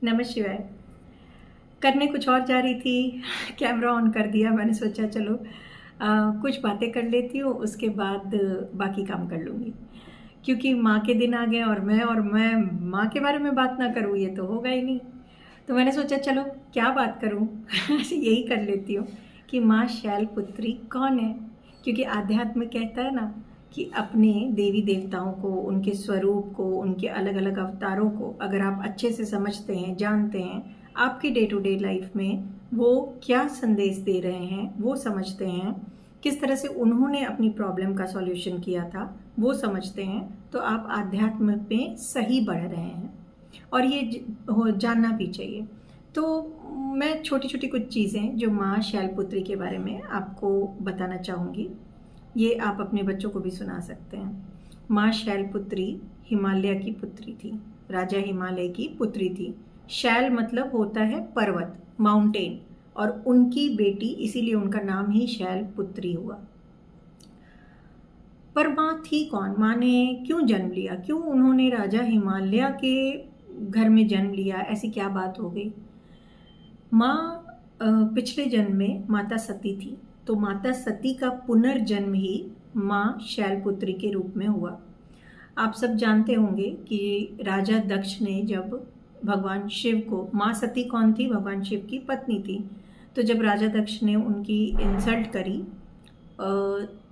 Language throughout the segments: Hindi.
नमः शिवाय। करने कुछ और जा रही थी, कैमरा ऑन कर दिया। मैंने सोचा चलो कुछ बातें कर लेती हूँ, उसके बाद बाकी काम कर लूँगी। क्योंकि माँ के दिन आ गए और मैं माँ के बारे में बात ना करूँ, ये तो होगा ही नहीं। तो मैंने सोचा चलो क्या बात करूँ यही कर लेती हूँ कि माँ शैलपुत्री कौन है। क्योंकि आध्यात्म कहता है ना कि अपने देवी देवताओं को, उनके स्वरूप को, उनके अलग अलग अवतारों को अगर आप अच्छे से समझते हैं, जानते हैं, आपकी डे टू डे लाइफ में वो क्या संदेश दे रहे हैं, वो समझते हैं, किस तरह से उन्होंने अपनी प्रॉब्लम का सॉल्यूशन किया था, वो समझते हैं, तो आप आध्यात्म में सही बढ़ रहे हैं। और ये जानना भी चाहिए। तो मैं छोटी छोटी कुछ चीज़ें जो माँ शैलपुत्री के बारे में आपको बताना चाहूँगी, ये आप अपने बच्चों को भी सुना सकते हैं। माँ शैलपुत्री हिमालय की पुत्री थी, राजा हिमालय की पुत्री थी। शैल मतलब होता है पर्वत, माउंटेन, और उनकी बेटी, इसीलिए उनका नाम ही शैलपुत्री हुआ। पर माँ थी कौन? माँ ने क्यों जन्म लिया? क्यों उन्होंने राजा हिमालय के घर में जन्म लिया? ऐसी क्या बात हो गई? माँ पिछले जन्म में माता सती थी, तो माता सती का पुनर्जन्म ही माँ शैलपुत्री के रूप में हुआ। आप सब जानते होंगे कि राजा दक्ष ने जब भगवान शिव को, माँ सती कौन थी? भगवान शिव की पत्नी थी। तो जब राजा दक्ष ने उनकी इंसल्ट करी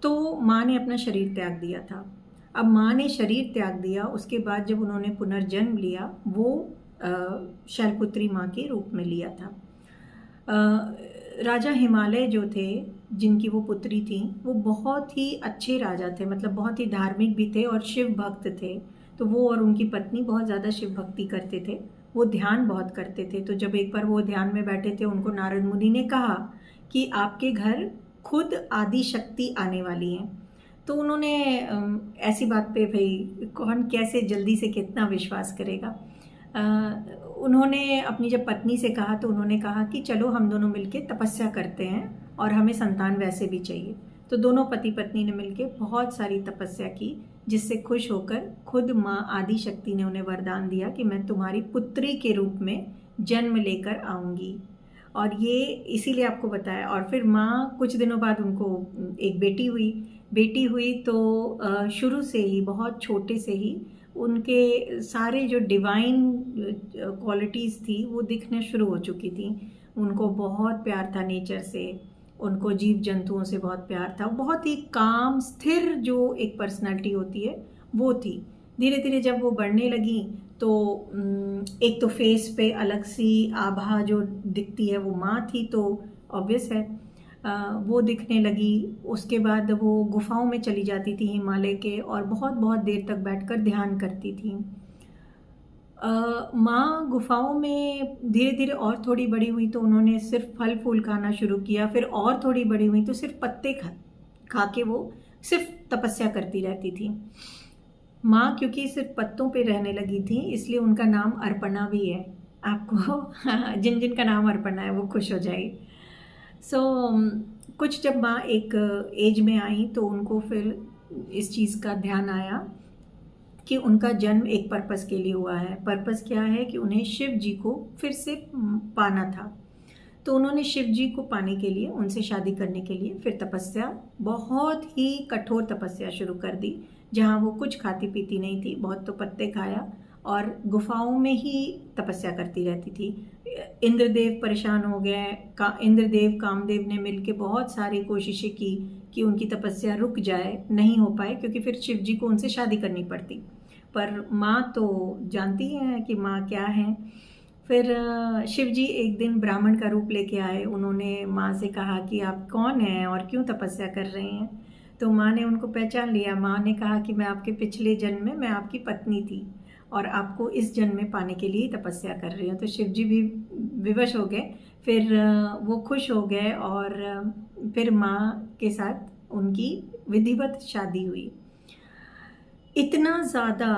तो माँ ने अपना शरीर त्याग दिया था। अब माँ ने शरीर त्याग दिया, उसके बाद जब उन्होंने पुनर्जन्म लिया, वो शैलपुत्री माँ के रूप में लिया था। राजा हिमालय जो थे, जिनकी वो पुत्री थी, वो बहुत ही अच्छे राजा थे, मतलब बहुत ही धार्मिक भी थे और शिव भक्त थे। तो वो और उनकी पत्नी बहुत ज़्यादा शिव भक्ति करते थे, वो ध्यान बहुत करते थे। तो जब एक बार वो ध्यान में बैठे थे, उनको नारद मुनि ने कहा कि आपके घर खुद आदि शक्ति आने वाली हैं। तो उन्होंने ऐसी बात पे भाई कौन कैसे जल्दी से कितना विश्वास करेगा। उन्होंने अपनी जब पत्नी से कहा तो उन्होंने कहा कि चलो हम दोनों मिलके तपस्या करते हैं और हमें संतान वैसे भी चाहिए। तो दोनों पति पत्नी ने मिलके बहुत सारी तपस्या की, जिससे खुश होकर खुद माँ आदि शक्ति ने उन्हें वरदान दिया कि मैं तुम्हारी पुत्री के रूप में जन्म लेकर आऊँगी। और ये इसीलिए आपको बताया। और फिर माँ कुछ दिनों बाद उनको एक बेटी हुई तो शुरू से ही, बहुत छोटे से ही उनके सारे जो डिवाइन क्वालिटीज़ थी वो दिखने शुरू हो चुकी थी। उनको बहुत प्यार था नेचर से, उनको जीव जंतुओं से बहुत प्यार था। बहुत ही काम, स्थिर जो एक पर्सनालिटी होती है वो थी। धीरे धीरे जब वो बढ़ने लगी तो एक तो फेस पे अलग सी आभा जो दिखती है वो माँ थी, तो ऑब्वियस है वो दिखने लगी। उसके बाद वो गुफाओं में चली जाती थी हिमालय के, और बहुत बहुत देर तक बैठकर ध्यान करती थी। माँ गुफाओं में धीरे धीरे और थोड़ी बड़ी हुई तो उन्होंने सिर्फ फल फूल खाना शुरू किया। फिर और थोड़ी बड़ी हुई तो सिर्फ पत्ते खा के वो सिर्फ तपस्या करती रहती थी। माँ क्योंकि सिर्फ पत्तों पे रहने लगी थी, इसलिए उनका नाम अर्पणा भी है। आपको जिन जिन का नाम अर्पणा है वो खुश हो जाएगी। कुछ जब माँ एक एज में आई तो उनको फिर इस चीज़ का ध्यान आया कि उनका जन्म एक पर्पस के लिए हुआ है। पर्पस क्या है? कि उन्हें शिव जी को फिर से पाना था। तो उन्होंने शिव जी को पाने के लिए, उनसे शादी करने के लिए फिर तपस्या, बहुत ही कठोर तपस्या शुरू कर दी, जहाँ वो कुछ खाती पीती नहीं थी, बहुत तो पत्ते खाया और गुफाओं में ही तपस्या करती रहती थी। इंद्रदेव परेशान हो गए। इंद्रदेव कामदेव ने मिलके बहुत सारी कोशिशें की कि उनकी तपस्या रुक जाए, नहीं हो पाए, क्योंकि फिर शिव जी को उनसे शादी करनी पड़ती। पर माँ तो जानती हैं कि माँ क्या है। फिर शिव जी एक दिन ब्राह्मण का रूप लेके आए। उन्होंने माँ से कहा कि आप कौन हैं और क्यों तपस्या कर रहे हैं? तो माँ ने उनको पहचान लिया। माँ ने कहा कि मैं आपके पिछले जन्म में मैं आपकी पत्नी थी और आपको इस जन्म में पाने के लिए तपस्या कर रही हूँ। तो शिव जी भी विवश हो गए। फिर वो खुश हो गए और फिर माँ के साथ उनकी विधिवत शादी हुई। इतना ज़्यादा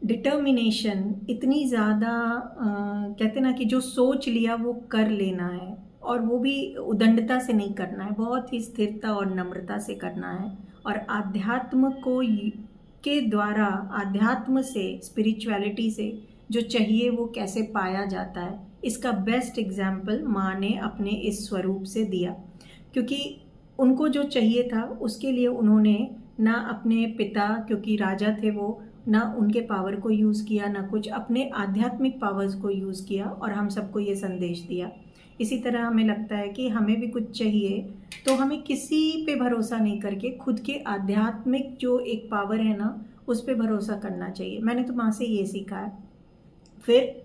डिटर्मिनेशन, इतनी ज़्यादा कहते ना कि जो सोच लिया वो कर लेना है, और वो भी उदंडता से नहीं करना है, बहुत ही स्थिरता और नम्रता से करना है। और आध्यात्म को के द्वारा, आध्यात्म से, स्पिरिचुअलिटी से जो चाहिए वो कैसे पाया जाता है, इसका बेस्ट एग्जाम्पल माँ ने अपने इस स्वरूप से दिया। क्योंकि उनको जो चाहिए था उसके लिए उन्होंने ना अपने पिता, क्योंकि राजा थे वो, ना उनके पावर को यूज़ किया, ना कुछ अपने आध्यात्मिक पावर्स को यूज़ किया और हम सबको ये संदेश दिया। इसी तरह हमें लगता है कि हमें भी कुछ चाहिए तो हमें किसी पे भरोसा नहीं करके खुद के आध्यात्मिक जो एक पावर है ना उस पे भरोसा करना चाहिए। मैंने तो माँ से ये सीखा है। फिर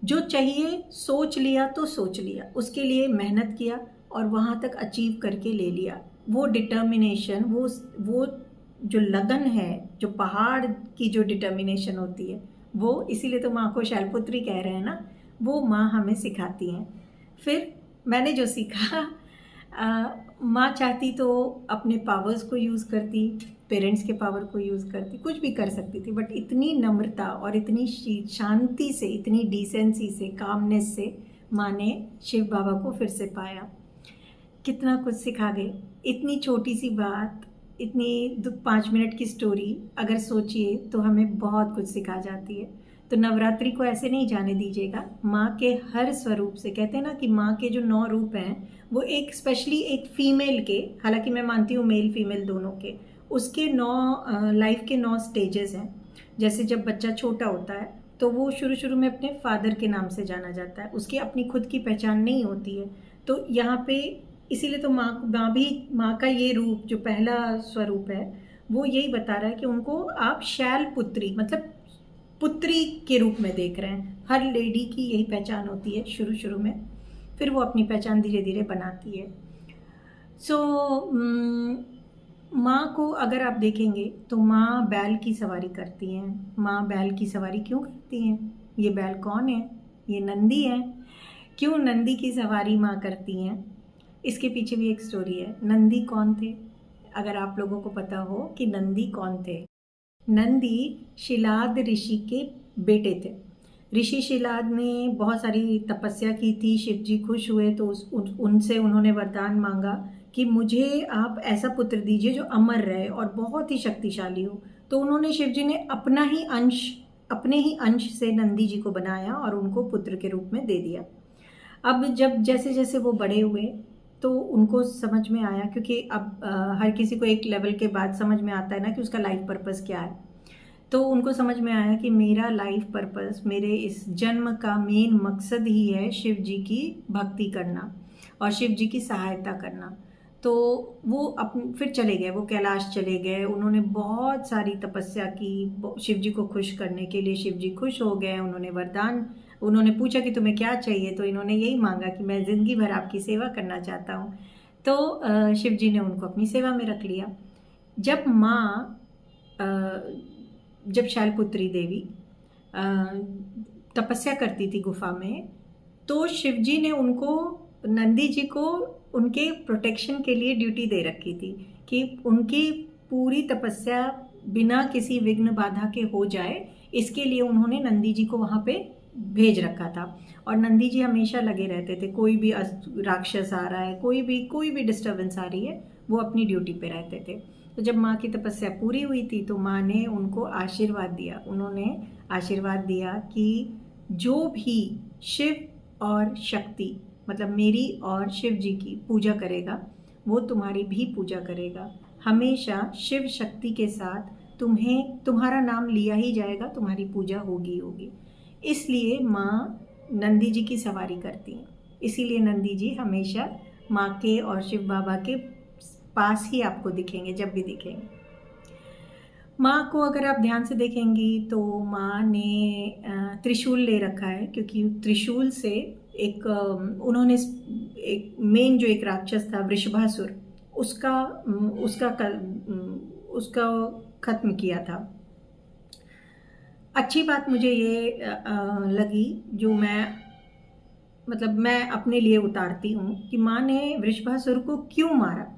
जो चाहिए सोच लिया तो सोच लिया, उसके लिए मेहनत किया और वहाँ तक अचीव करके ले लिया। वो डिटर्मिनेशन, वो जो लगन है, जो पहाड़ की जो डिटर्मिनेशन होती है, वो इसीलिए तो माँ को शैलपुत्री कह रहे हैं ना, वो माँ हमें सिखाती हैं। फिर मैंने जो सीखा, माँ चाहती तो अपने पावर्स को यूज़ करती, पेरेंट्स के पावर को यूज़ करती, कुछ भी कर सकती थी, बट इतनी नम्रता और इतनी शांति से, इतनी डिसेंसी से, कामनेस से माँ ने शिव बाबा को फिर से पाया। कितना कुछ सिखा गए। इतनी छोटी सी बात, इतनी 5 मिनट की स्टोरी अगर सोचिए तो हमें बहुत कुछ सिखा जाती है। तो नवरात्रि को ऐसे नहीं जाने दीजिएगा। माँ के हर स्वरूप से, कहते हैं ना कि माँ के जो 9 रूप हैं वो एक स्पेशली एक फीमेल के, हालांकि मैं मानती हूँ मेल फीमेल दोनों के, उसके 9 लाइफ के 9 स्टेजेस हैं। जैसे जब बच्चा छोटा होता है तो वो शुरू में अपने फादर के नाम से जाना जाता है, उसकी अपनी खुद की पहचान नहीं होती है। तो यहाँ पे इसीलिए तो माँ का ये रूप जो पहला स्वरूप है वो यही बता रहा है कि उनको आप शैल पुत्री, मतलब पुत्री के रूप में देख रहे हैं। हर लेडी की यही पहचान होती है शुरू में, फिर वो अपनी पहचान धीरे धीरे बनाती है। माँ को अगर आप देखेंगे तो माँ बैल की सवारी करती हैं। माँ बैल की सवारी क्यों करती हैं? ये बैल कौन है? ये नंदी है। क्यों नंदी की सवारी माँ करती हैं? इसके पीछे भी एक स्टोरी है। नंदी कौन थे? अगर आप लोगों को पता हो कि नंदी कौन थे। नंदी शिलाद ऋषि के बेटे थे। ऋषि शिलाद ने बहुत सारी तपस्या की थी, शिव जी खुश हुए तो उनसे उन्होंने वरदान मांगा कि मुझे आप ऐसा पुत्र दीजिए जो अमर रहे और बहुत ही शक्तिशाली हो। तो उन्होंने, शिव जी ने अपने ही अंश से नंदी जी को बनाया और उनको पुत्र के रूप में दे दिया। अब जब जैसे जैसे वो बड़े हुए तो उनको समझ में आया, क्योंकि अब हर किसी को एक लेवल के बाद समझ में आता है ना कि उसका लाइफ पर्पस क्या है। तो उनको समझ में आया कि मेरा लाइफ पर्पस, मेरे इस जन्म का मेन मकसद ही है शिव जी की भक्ति करना और शिव जी की सहायता करना। तो वो फिर चले गए, वो कैलाश चले गए। उन्होंने बहुत सारी तपस्या की शिव जी को खुश करने के लिए। शिव जी खुश हो गए, उन्होंने पूछा कि तुम्हें क्या चाहिए, तो इन्होंने यही मांगा कि मैं ज़िंदगी भर आपकी सेवा करना चाहता हूँ। तो शिव जी ने उनको अपनी सेवा में रख लिया। जब शैलपुत्री देवी तपस्या करती थी गुफा में, तो शिव जी ने नंदी जी को उनके प्रोटेक्शन के लिए ड्यूटी दे रखी थी कि उनकी पूरी तपस्या बिना किसी विघ्न बाधा के हो जाए, इसके लिए उन्होंने नंदी जी को वहाँ पे भेज रखा था। और नंदी जी हमेशा लगे रहते थे, कोई भी राक्षस आ रहा है, कोई भी डिस्टर्बेंस आ रही है, वो अपनी ड्यूटी पे रहते थे। तो जब माँ की तपस्या पूरी हुई थी तो माँ ने उनको आशीर्वाद दिया। उन्होंने आशीर्वाद दिया कि जो भी शिव और शक्ति, मतलब मेरी और शिव जी की पूजा करेगा वो तुम्हारी भी पूजा करेगा। हमेशा शिव शक्ति के साथ तुम्हारा नाम लिया ही जाएगा, तुम्हारी पूजा होगी। इसलिए माँ नंदी जी की सवारी करती हैं। इसीलिए नंदी जी हमेशा माँ के और शिव बाबा के पास ही आपको दिखेंगे जब भी दिखेंगे। माँ को अगर आप ध्यान से देखेंगी तो माँ ने त्रिशूल ले रखा है, क्योंकि त्रिशूल से उन्होंने एक राक्षस था वृषभासुर, उसका खत्म किया था। अच्छी बात मुझे ये लगी, जो मैं अपने लिए उतारती हूँ, कि माँ ने वृषभासुर को क्यों मारा।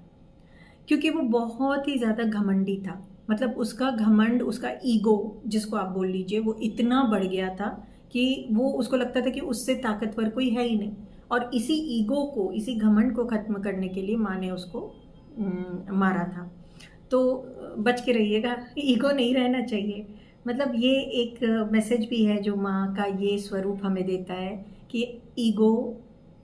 क्योंकि वो बहुत ही ज़्यादा घमंडी था। मतलब उसका घमंड, उसका ईगो जिसको आप बोल लीजिए, वो इतना बढ़ गया था कि उसको लगता था कि उससे ताकतवर कोई है ही नहीं। और इसी घमंड को ख़त्म करने के लिए माँ ने उसको मारा था। तो बच के रहिएगा, ईगो नहीं रहना चाहिए। मतलब ये एक मैसेज भी है जो माँ का ये स्वरूप हमें देता है कि ईगो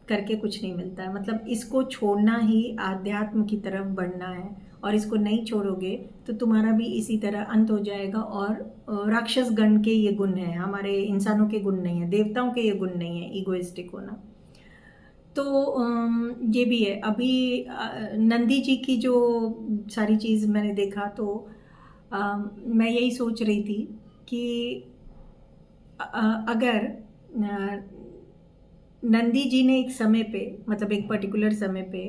करके कुछ नहीं मिलता है, मतलब इसको छोड़ना ही आध्यात्म की तरफ बढ़ना है, और इसको नहीं छोड़ोगे तो तुम्हारा भी इसी तरह अंत हो जाएगा। और राक्षस गण के ये गुण हैं, हमारे इंसानों के गुण नहीं है, देवताओं के ये गुण नहीं है ईगोइस्टिक होना। तो ये भी है। अभी नंदी जी की जो सारी चीज़ मैंने देखा तो मैं यही सोच रही थी कि अगर नंदी जी ने एक समय पे, मतलब एक पर्टिकुलर समय पे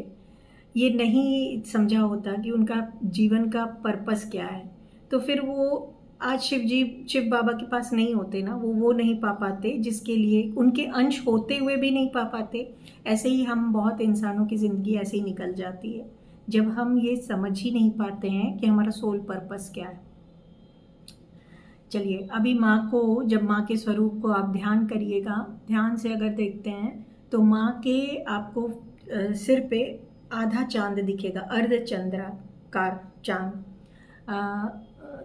ये नहीं समझा होता कि उनका जीवन का पर्पस क्या है, तो फिर वो आज शिव बाबा के पास नहीं होते ना, वो नहीं पा पाते जिसके लिए उनके अंश होते हुए भी नहीं पा पाते। ऐसे ही हम बहुत इंसानों की ज़िंदगी ऐसे ही निकल जाती है जब हम ये समझ ही नहीं पाते हैं कि हमारा सोल पर्पस क्या है। चलिए, अभी माँ को, जब माँ के स्वरूप को आप ध्यान करिएगा, ध्यान से अगर देखते हैं तो माँ के आपको सिर पे आधा चांद दिखेगा, अर्धचंद्राकार चांद।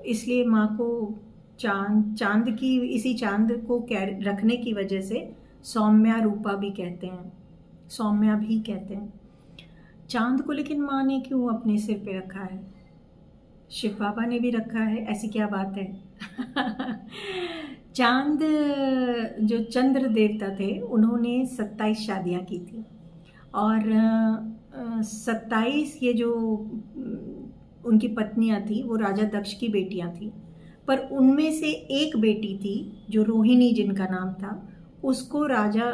इसलिए माँ को चांद की, इसी चांद को रखने की वजह से सौम्या रूपा भी कहते हैं, सौम्या भी कहते हैं चांद को। लेकिन माँ ने क्यों अपने सिर पे रखा है? शिव बाबा ने भी रखा है, ऐसी क्या बात है? चांद, जो चंद्र देवता थे, उन्होंने 27 शादियाँ की थी, और 27 ये जो उनकी पत्नियाँ थी वो राजा दक्ष की बेटियाँ थी, पर उनमें से एक बेटी थी जो रोहिणी जिनका नाम था, उसको राजा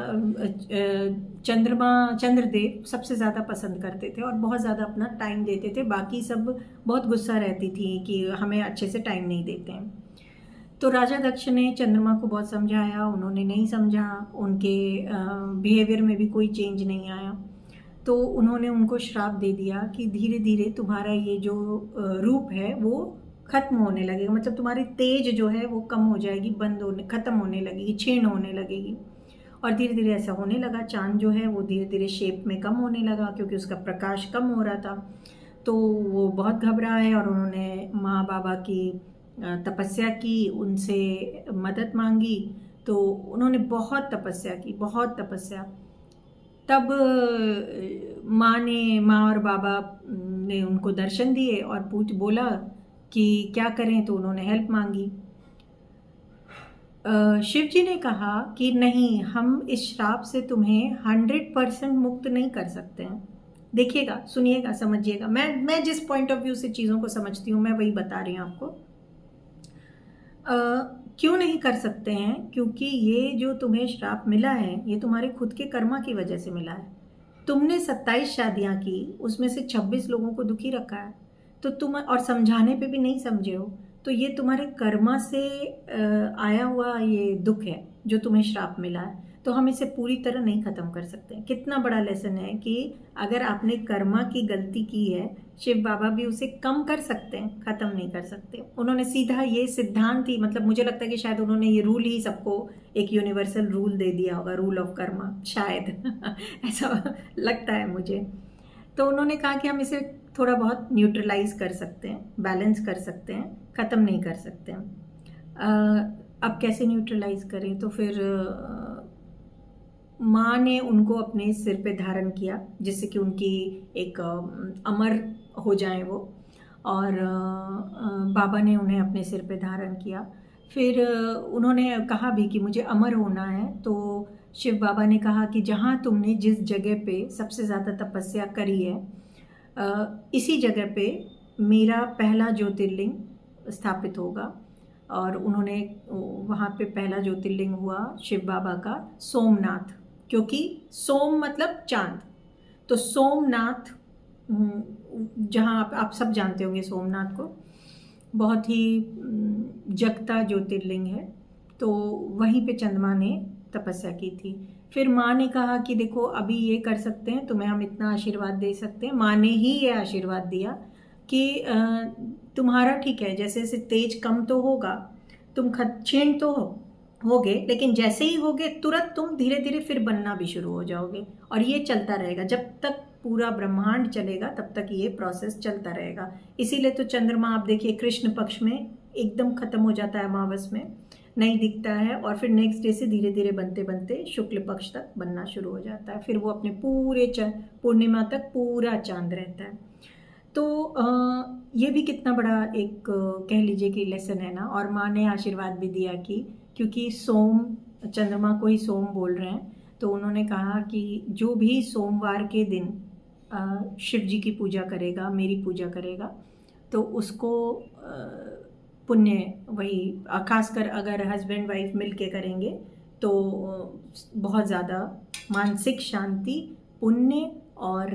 चंद्रदेव सबसे ज़्यादा पसंद करते थे और बहुत ज़्यादा अपना टाइम देते थे। बाकी सब बहुत गुस्सा रहती थी कि हमें अच्छे से टाइम नहीं देते हैं। तो राजा दक्ष ने चंद्रमा को बहुत समझाया, उन्होंने नहीं समझा, उनके बिहेवियर में भी कोई चेंज नहीं आया। तो उन्होंने उनको श्राप दे दिया कि धीरे धीरे तुम्हारा ये जो रूप है वो ख़त्म होने लगेगा, मतलब तुम्हारी तेज जो है वो कम हो जाएगी, ख़त्म होने लगेगी, क्षीण होने लगेगी। और धीरे धीरे ऐसा होने लगा। चांद जो है वो धीरे धीरे शेप में कम होने लगा क्योंकि उसका प्रकाश कम हो रहा था। तो वो बहुत घबराए और उन्होंने माँ बाबा की तपस्या की, उनसे मदद मांगी। तो उन्होंने बहुत तपस्या की, बहुत तपस्या। तब माँ और बाबा ने उनको दर्शन दिए और बोला कि क्या करें, तो उन्होंने हेल्प मांगी। शिव जी ने कहा कि नहीं, हम इस श्राप से तुम्हें 100% मुक्त नहीं कर सकते हैं। देखिएगा, सुनिएगा, समझिएगा। मैं जिस पॉइंट ऑफ व्यू से चीज़ों को समझती हूँ मैं वही बता रही हूँ आपको। क्यों नहीं कर सकते हैं? क्योंकि ये जो तुम्हें श्राप मिला है ये तुम्हारे खुद के कर्मा की वजह से मिला है। तुमने 27 शादियाँ की, उसमें से 26 लोगों को दुखी रखा है, तो तुम और समझाने पे भी नहीं समझे हो, तो ये तुम्हारे कर्मा से आया हुआ ये दुख है जो तुम्हें श्राप मिला है। तो हम इसे पूरी तरह नहीं ख़त्म कर सकते। कितना बड़ा लेसन है कि अगर आपने कर्मा की गलती की है, शिव बाबा भी उसे कम कर सकते हैं, ख़त्म नहीं कर सकते। उन्होंने सीधा ये सिद्धांत ही, मतलब मुझे लगता है कि शायद उन्होंने ये रूल ही सबको एक यूनिवर्सल रूल दे दिया होगा, रूल ऑफ कर्मा, शायद ऐसा लगता है मुझे। तो उन्होंने कहा कि हम इसे थोड़ा बहुत न्यूट्रलाइज कर सकते हैं, बैलेंस कर सकते हैं, ख़त्म नहीं कर सकते हैं। अब कैसे न्यूट्रलाइज करें? तो फिर माँ ने उनको अपने सिर पे धारण किया जिससे कि उनकी एक अमर हो जाए वो, और बाबा ने उन्हें अपने सिर पे धारण किया। फिर उन्होंने कहा भी कि मुझे अमर होना है। तो शिव बाबा ने कहा कि जहाँ तुमने जिस जगह पे सबसे ज़्यादा तपस्या करी है, इसी जगह पे मेरा पहला ज्योतिर्लिंग स्थापित होगा। और उन्होंने वहाँ पे पहला ज्योतिर्लिंग हुआ शिव बाबा का सोमनाथ, क्योंकि सोम मतलब चांद। तो सोमनाथ, जहाँ आप सब जानते होंगे सोमनाथ को, बहुत ही जगता ज्योतिर्लिंग है। तो वहीं पे चंद्रमा ने तपस्या की थी। फिर माँ ने कहा कि देखो, अभी ये कर सकते हैं, तुम्हें हम इतना आशीर्वाद दे सकते हैं। माँ ने ही ये आशीर्वाद दिया कि तुम्हारा ठीक है, जैसे जैसे तेज कम तो होगा, तुम क्षीण तो होगे, लेकिन जैसे ही होगे तुरंत तुम धीरे धीरे फिर बनना भी शुरू हो जाओगे। और ये चलता रहेगा जब तक पूरा ब्रह्मांड चलेगा, तब तक ये प्रोसेस चलता रहेगा। इसीलिए तो चंद्रमा, आप देखिए, कृष्ण पक्ष में एकदम ख़त्म हो जाता है अमावस में, नहीं दिखता है, और फिर नेक्स्ट डे से धीरे धीरे बनते बनते शुक्ल पक्ष तक बनना शुरू हो जाता है। फिर वो अपने पूरे पूर्णिमा तक पूरा चांद रहता है। तो ये भी कितना बड़ा एक कह लीजिए कि लेसन है ना। और माँ ने आशीर्वाद भी दिया कि क्योंकि सोम, चंद्रमा को ही सोम बोल रहे हैं, तो उन्होंने कहा कि जो भी सोमवार के दिन शिव जी की पूजा करेगा, मेरी पूजा करेगा, तो उसको पुण्य, वही खासकर अगर हस्बैंड वाइफ मिल के करेंगे तो बहुत ज़्यादा मानसिक शांति, पुण्य, और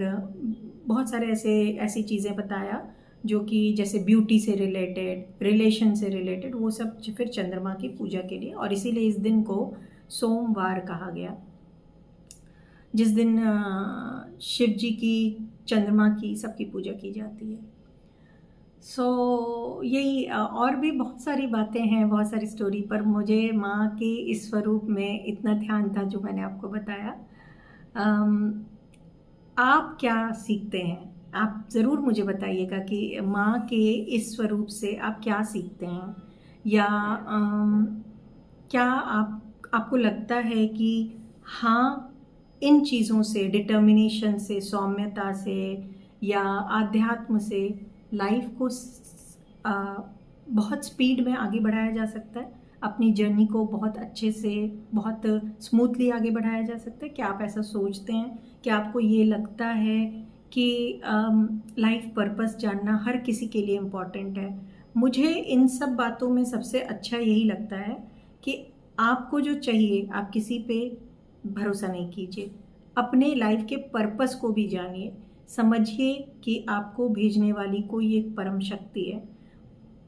बहुत सारे ऐसी चीज़ें बताया जो कि जैसे ब्यूटी से रिलेटेड, रिलेशन से रिलेटेड, वो सब फिर चंद्रमा की पूजा के लिए। और इसीलिए इस दिन को सोमवार कहा गया, जिस दिन शिव जी की, चंद्रमा की, सबकी पूजा की जाती है। सो यही और भी बहुत सारी बातें हैं, बहुत सारी स्टोरी, पर मुझे माँ के इस स्वरूप में इतना ध्यान था जो मैंने आपको बताया। आप क्या सीखते हैं? आप ज़रूर मुझे बताइएगा कि माँ के इस स्वरूप से आप क्या सीखते हैं, या क्या आपको लगता है कि हाँ, इन चीज़ों से, डिटर्मिनेशन से, सौम्यता से, या आध्यात्म से लाइफ को बहुत स्पीड में आगे बढ़ाया जा सकता है, अपनी जर्नी को बहुत अच्छे से, बहुत स्मूथली आगे बढ़ाया जा सकता है? क्या आप ऐसा सोचते हैं? क्या आपको ये लगता है कि लाइफ पर्पस जानना हर किसी के लिए इम्पॉर्टेंट है? मुझे इन सब बातों में सबसे अच्छा यही लगता है कि आपको जो चाहिए, आप किसी पे भरोसा नहीं कीजिए, अपने लाइफ के पर्पस को भी जानिए, समझिए कि आपको भेजने वाली कोई एक परम शक्ति है।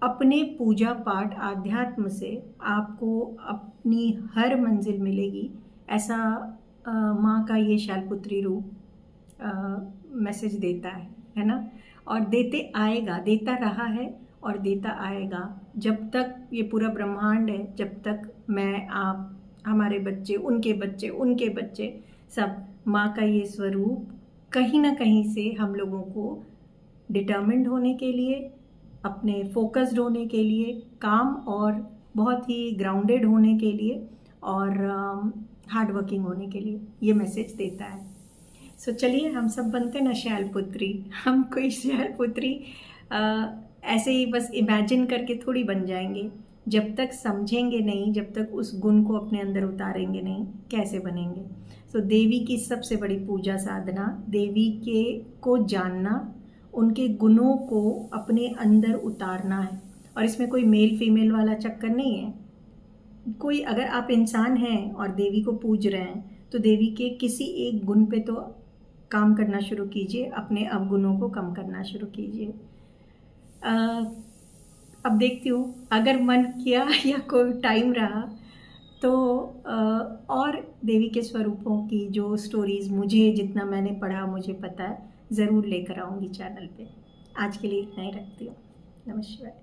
अपने पूजा पाठ, आध्यात्म से आपको अपनी हर मंजिल मिलेगी, ऐसा माँ का ये शैलपुत्री रूप मैसेज देता है ना। और देते आएगा, देता रहा है और देता आएगा। जब तक ये पूरा ब्रह्मांड है, जब तक मैं, आप, हमारे बच्चे, उनके बच्चे, सब माँ का ये स्वरूप कहीं ना कहीं से हम लोगों को डिटर्मिन्ड होने के लिए, अपने फोकस्ड होने के लिए, काम और बहुत ही ग्राउंडेड होने के लिए, और हार्ड वर्किंग होने के लिए ये मैसेज देता है। सो चलिए, हम सब बनते ना शैलपुत्री। हम कोई शैलपुत्री ऐसे ही बस इमेजिन करके थोड़ी बन जाएंगे। जब तक समझेंगे नहीं, जब तक उस गुण को अपने अंदर उतारेंगे नहीं, कैसे बनेंगे? सो देवी की सबसे बड़ी पूजा साधना, देवी के को जानना, उनके गुणों को अपने अंदर उतारना है। और इसमें कोई मेल फीमेल वाला चक्कर नहीं है। कोई, अगर आप इंसान हैं और देवी को पूज रहे हैं, तो देवी के किसी एक गुण पे तो काम करना शुरू कीजिए, अपने अवगुणों को कम करना शुरू कीजिए। अब देखती हूँ, अगर मन किया या कोई टाइम रहा तो और देवी के स्वरूपों की जो स्टोरीज़ मुझे, जितना मैंने पढ़ा, मुझे पता है, ज़रूर लेकर आऊँगी चैनल पे। आज के लिए इतना ही रखती हूँ। नमस्कार।